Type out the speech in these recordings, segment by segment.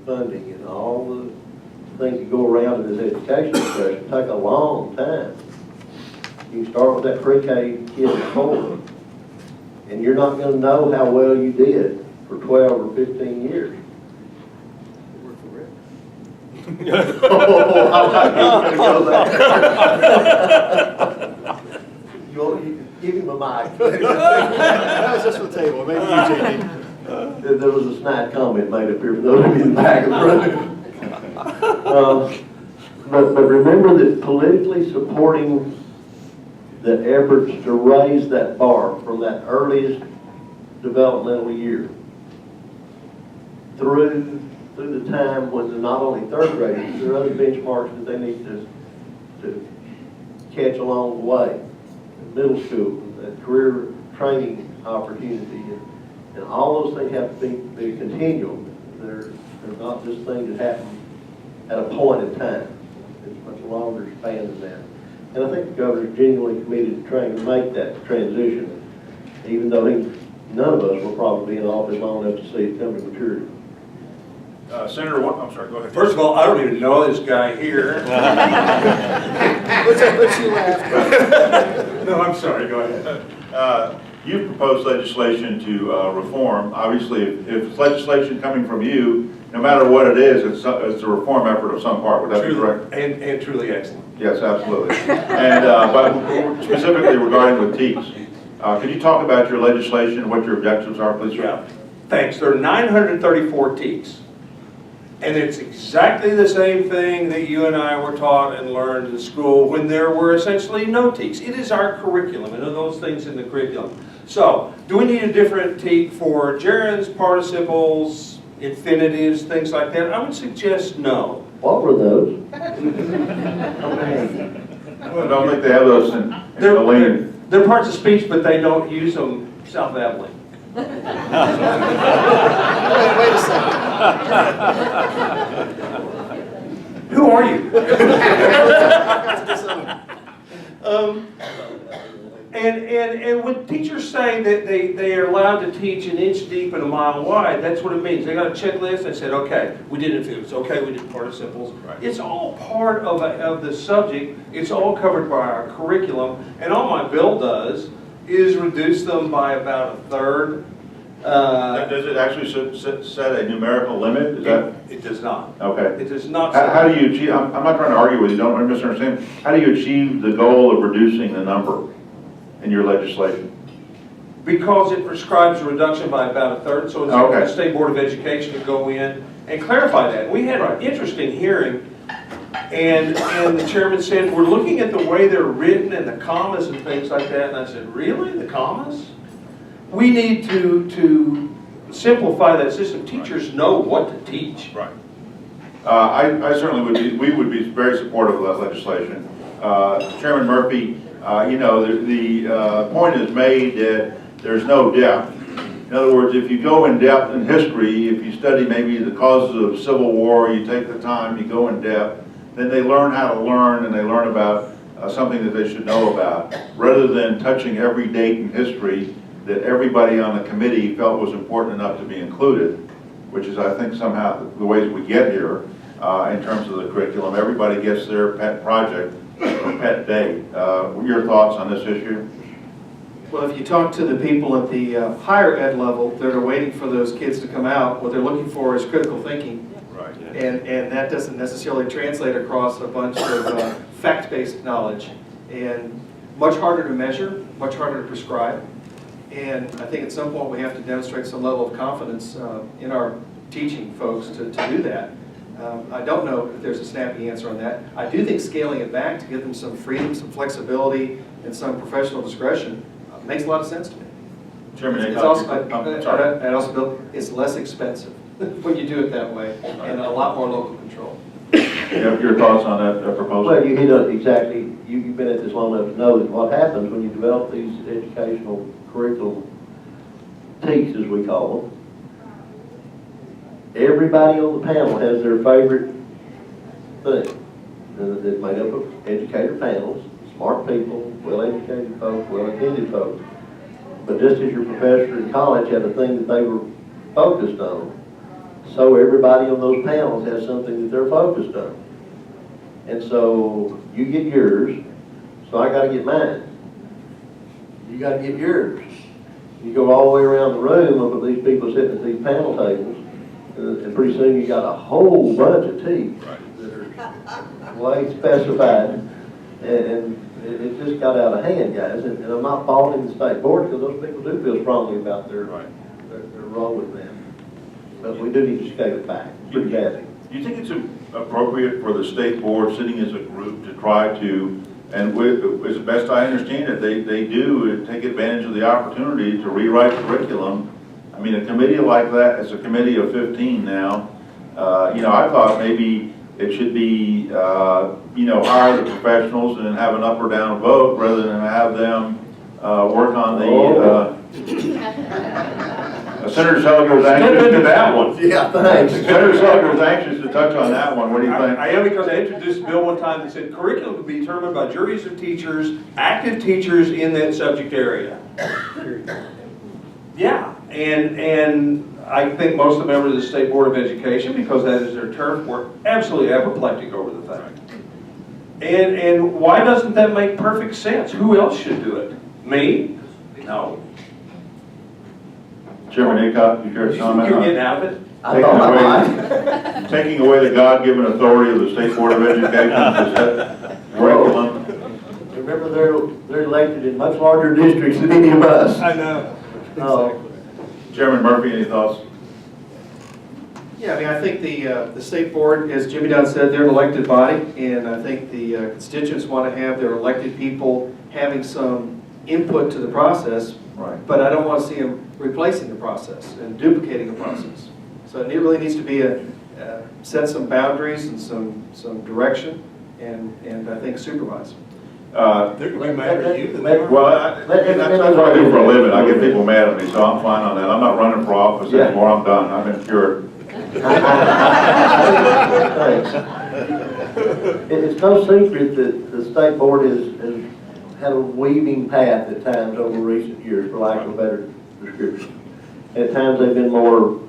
funding and all the things that go around in this education discussion take a long time. You can start with that pre-K kid at 4, and you're not going to know how well you did for 12 or 15 years. Oh, I'm not going to go there. You give him a mic. That was just for the table. Maybe you, JD. There was a snide comment made up here for those of you in the back of the room. But remember that politically supporting the efforts to raise that bar from that earliest developmental year through the time when they're not only third graders, there are other benchmarks that they need to catch along the way. Middle school, career training opportunity, and all those things have to be continual. They're not just things that happen at a point in time. It's much longer span than that. And I think the governor's genuinely committed to trying to make that transition, even though none of us will probably be in office long enough to see it come to maturity. Senator, I'm sorry, go ahead. First of all, I don't even know this guy here. Let's you laugh. No, I'm sorry, go ahead. You've proposed legislation to reform. Obviously, if it's legislation coming from you, no matter what it is, it's a reform effort of some part. Would that be correct? And truly excellent. Yes, absolutely. And but specifically regarding with TEEs, could you talk about your legislation, what your objectives are, please? Yeah, thanks. There are 934 TEEs. And it's exactly the same thing that you and I were taught and learned in school when there were essentially no TEEs. It is our curriculum, and those things in the curriculum. So, do we need a different TEE for gerunds, participles, infinitives, things like that? I would suggest no. What were those? I don't think they have those in the lane. They're parts of speech, but they don't use them self-evidently. Wait a second. Who are you? And when teachers say that they are allowed to teach an inch deep and a mile wide, that's what it means. They got a checklist. They said, okay, we did infinities. Okay, we did participles. Right. It's all part of the subject. It's all covered by our curriculum. And all my bill does is reduce them by about a third. Does it actually set a numerical limit? Is that? It does not. Okay. It does not. How do you achieve, I'm not trying to argue with you, don't misunderstand. How do you achieve the goal of reducing the number in your legislation? Because it prescribes a reduction by about a third, so it's okay. The State Board of Education to go in and clarify that. We had an interesting hearing, and the chairman said, we're looking at the way they're written and the commas and things like that, and I said, really, the commas? We need to simplify that system. Teachers know what to teach. Right. I certainly would be, we would be very supportive of that legislation. Chairman Murphy, you know, the point is made that there's no depth. In other words, if you go in depth in history, if you study maybe the causes of Civil War, you take the time, you go in depth, then they learn how to learn and they learn about something that they should know about, rather than touching every date in history that everybody on the committee felt was important enough to be included, which is, I think, somehow the ways we get here in terms of the curriculum. Everybody gets their pet project or pet day. Your thoughts on this issue? Well, if you talk to the people at the higher ed level that are waiting for those kids to come out, what they're looking for is critical thinking. Right. And that doesn't necessarily translate across a bunch of fact-based knowledge. And much harder to measure, much harder to prescribe. And I think at some point we have to demonstrate some level of confidence in our teaching folks to do that. I don't know if there's a snappy answer on that. I do think scaling it back to give them some freedom, some flexibility, and some professional discretion makes a lot of sense to me. Chairman, It's also, Bill, it's less expensive when you do it that way, and a lot more local control. You have your thoughts on that proposal? Well, you hit on exactly, you've been at this long enough to know that what happens when you develop these educational curriculum TEEs, as we call them, everybody on the panel has their favorite thing. That's made up of educator panels, smart people, well-educated folks, well-attended folks. But just as your professor in college had a thing that they were focused on, so everybody on those panels has something that they're focused on. And so you get yours, so I gotta get mine. You gotta get yours. You go all the way around the room, look at these people sitting at these panel tables, and pretty soon you got a whole bunch of teeth that are way specified, and it just got out of hand, guys. And I'm not faulting the state board, because those people do feel strongly about their role with them. But we do need to scale it back pretty badly. Do you think it's appropriate for the state board, sitting as a group, to try to, and as best I understand it, they do take advantage of the opportunity to rewrite curriculum? I mean, a committee like that, it's a committee of 15 now. You know, I thought maybe it should be, you know, hire the professionals and have an up or down vote rather than have them work on the. Senator Seliger was anxious to that one. Yeah, thanks. Senator Seliger was anxious to touch on that one. What do you think? I am, because I introduced a bill one time that said curriculum to be determined by juries of teachers, active teachers in that subject area. Yeah, and I think most of the members of the State Board of Education, because that is their turf, were absolutely apoplectic over the thing. And why doesn't that make perfect sense? Who else should do it? Me? No. Chairman Aycock, you care to comment You're on getting out of it? I thought I might. taking away the God-given authority of the State Board of Education to set curriculum? Remember, they're elected in much larger districts than any of us. I know. Oh. Chairman Murphy, any thoughts? Yeah, I mean, I think the state board, as Jimmy Dunn said, they're an elected body, and I think the constituents want to have their elected people having some input to the process. Right. But I don't want to see them replacing the process and duplicating the process. So it really needs to be set some boundaries and some direction, and I think supervise. They're going to be mad at you. Well, that's what I do for a living. I get people mad at me, so I'm fine on that. I'm not running for office anymore. I'm done. I've been cured. Thanks. It's no secret that the state board has had a weaving path at times over recent years, for lack of a better description. At times they've been more,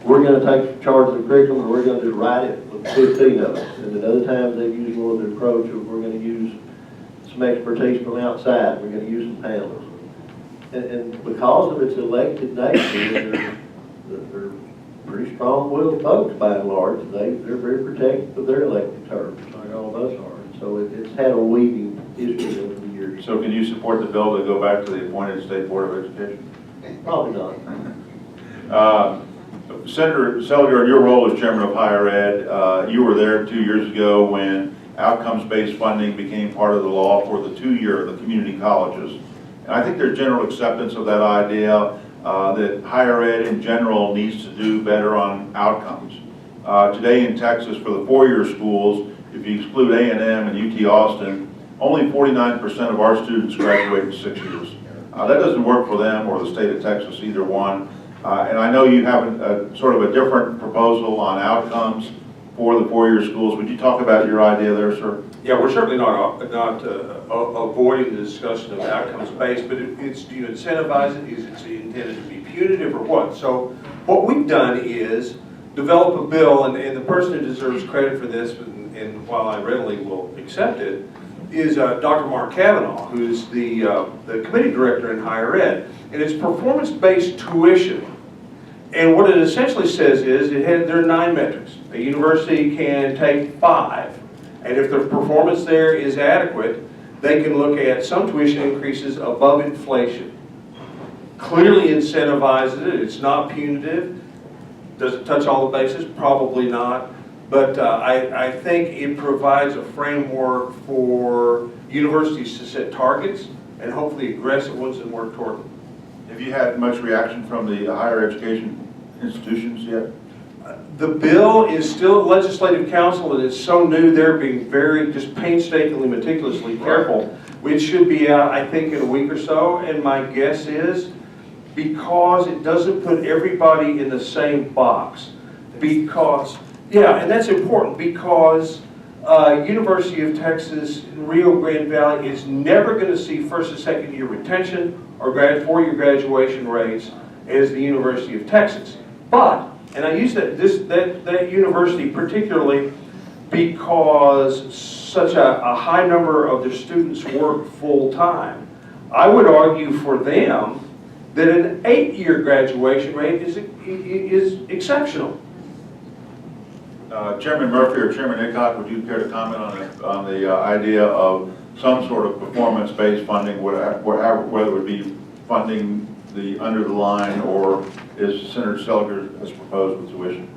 we're going to take charge of the curriculum and we're going to just write it with 15 of us. And at other times they've used more of the approach of we're going to use some expertise from outside, we're going to use some panels. And because of its elected nature, they're pretty strong-willed folks by and large. They're very protective of their elected terms, like all of us are. So it's had a weaving history over the years. So can you support the bill to go back to the appointed State Board of Education? Probably not. Senator Seliger, in your role as chairman of higher ed, you were there 2 years ago when outcomes-based funding became part of the law for the 2-year, the community colleges. And I think there's general acceptance of that idea that higher ed in general needs to do better on outcomes. Today in Texas, for the 4-year schools, if you exclude A&M and UT Austin, only 49% of our students graduate in 6 years. That doesn't work for them or the state of Texas, either one. And I know you have sort of a different proposal on outcomes for the 4-year schools. Would you talk about your idea there, sir? Yeah, we're certainly not avoiding the discussion of outcomes-based, but it's, do you incentivize it? Is it intended to be punitive or what? So what we've done is develop a bill, and the person who deserves credit for this, and while I readily will accept it, is Dr. Mark Kavanaugh, who's the committee director in higher ed. And it's performance-based tuition. And what it essentially says is there are 9 metrics. A university can take 5. And if the performance there is adequate, they can look at some tuition increases above inflation. Clearly incentivizes it. It's not punitive. Does it touch all the bases? Probably not. But I think it provides a framework for universities to set targets and hopefully aggressive ones and work toward them. Have you had much reaction from the higher education institutions yet? The bill is still at Legislative Council, and it's so new, they're being very just painstakingly, meticulously careful. It should be out, I think, in a week or so, and my guess is because it doesn't put everybody in the same box. Because, yeah, and that's important because University of Texas Rio Grande Valley is never going to see first and second year retention or 4-year graduation rates as the University of Texas. But And I use that university particularly because such a high number of their students work full-time. I would argue for them that an 8-year graduation rate is exceptional. Chairman Murphy or Chairman Hickok, would you care to comment on the idea of some sort of performance-based funding, whether it would be funding the under the line, or is Senator Seliger has proposed with tuition?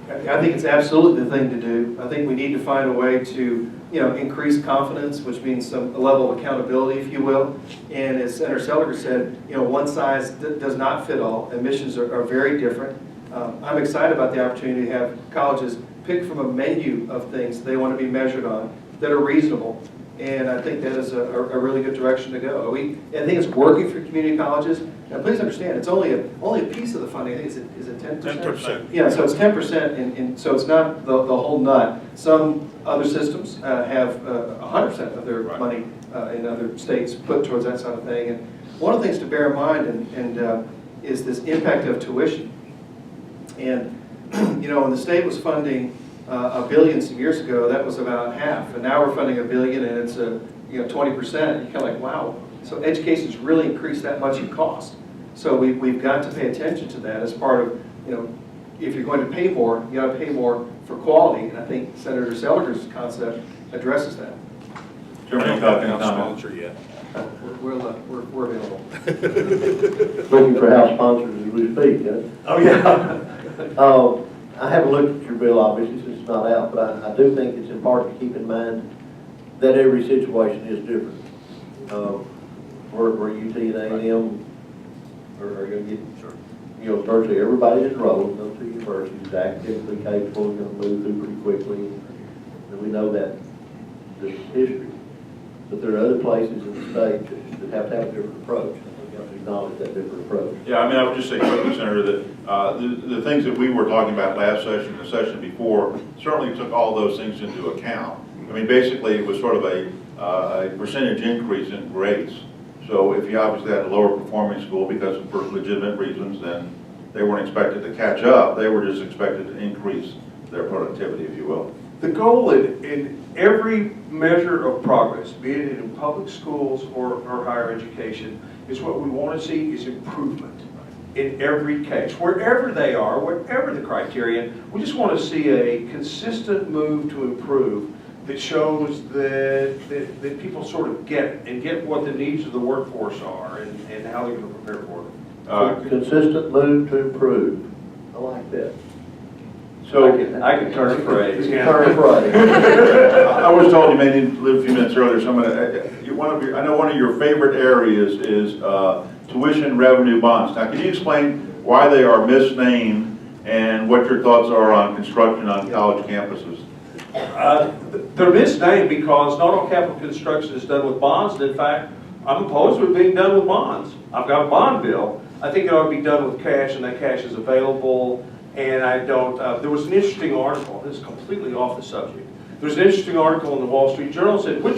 I think it's absolutely the thing to do. I think we need to find a way to, increase confidence, which means a level of accountability, if you will. And as Senator Seliger said, one size does not fit all. Admissions are very different. I'm excited about the opportunity to have colleges pick from a menu of things they want to be measured on that are reasonable. And I think that is a really good direction to go. I think it's working for community colleges. Now, please understand, it's only a piece of the funding. I think is it 10%? 10%. Yeah, so it's 10%, and so it's not the whole nut. Some other systems have 100% of their money in other states put towards that sort of thing. And one of the things to bear in mind is this impact of tuition. And when the state was funding $1 billion some years ago, that was about half, and now we're funding $1 billion, and it's 20%. You're kind of like, wow. So education's really increased that much in cost. So we've got to pay attention to that as part of, if you're going to pay more, you got to pay more for quality, and I think Senator Seliger's concept addresses that. Chairman Hickok, any comment? Yet. We're available. Looking for house sponsors as we speak, huh? Oh yeah. I haven't looked at your bill, obviously, since it's not out, but I do think it's important to keep in mind that every situation is different. Where UT and A&M are going to get, virtually everybody that's enrolled in those two universities is academically capable, going to move through pretty quickly, and we know that this is history. But there are other places in the state that have to have a different approach. We have to acknowledge that different approach. Yeah, I would just say quickly, Senator, that the things that we were talking about last session, the session before, certainly took all those things into account. Basically, it was sort of a percentage increase in grades. So if you obviously had a lower performing school because for legitimate reasons, then they weren't expected to catch up. They were just expected to increase their productivity, if you will. The goal in every measure of progress, be it in public schools or higher education, is what we want to see is improvement in every case. Wherever they are, whatever the criterion, we just want to see a consistent move to improve that shows that people sort of get what the needs of the workforce are and how they're going to prepare for them. Consistent move to improve. I like that. So I can turn a phrase. Turn a phrase. I was told you may need to leave a few minutes earlier. So I know one of your favorite areas is tuition revenue bonds. Now, can you explain why they are misnamed and what your thoughts are on construction on college campuses? They're misnamed because not all capital construction is done with bonds. And in fact, I'm opposed to it being done with bonds. I've got a bond bill. I think it ought to be done with cash, and that cash is available. And I don't, there was an interesting article, this is completely off the subject. There's an interesting article in the Wall Street Journal that said, when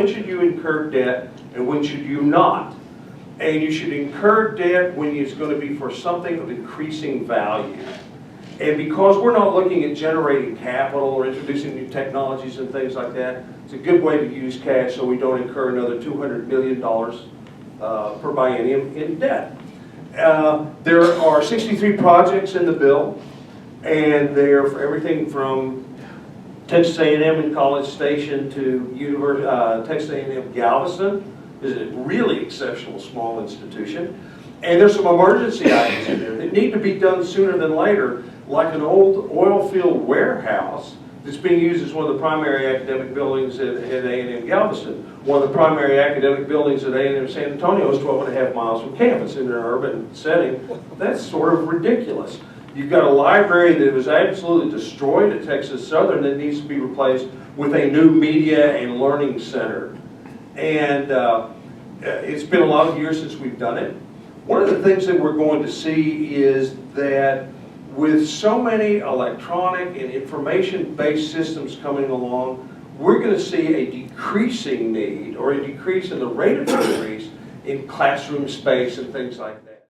should you incur debt and when should you not? And you should incur debt when it's going to be for something of increasing value. And because we're not looking at generating capital or introducing new technologies and things like that, it's a good way to use cash so we don't incur another $200 million per biennium in debt. There are 63 projects in the bill, and they're for everything from Texas A&M in College Station to Texas A&M Galveston. Is a really exceptional small institution. And there's some emergency items in there that need to be done sooner than later, like an old oil field warehouse that's being used as one of the primary academic buildings at A&M Galveston. One of the primary academic buildings at A&M San Antonio is 12.5 miles from campus in an urban setting. That's sort of ridiculous. You've got a library that was absolutely destroyed at Texas Southern that needs to be replaced with a new media and learning center. And it's been a lot of years since we've done it. One of the things that we're going to see is that with so many electronic and information-based systems coming along, we're going to see a decreasing need or a decrease in the rate of increase in classroom space and things like that.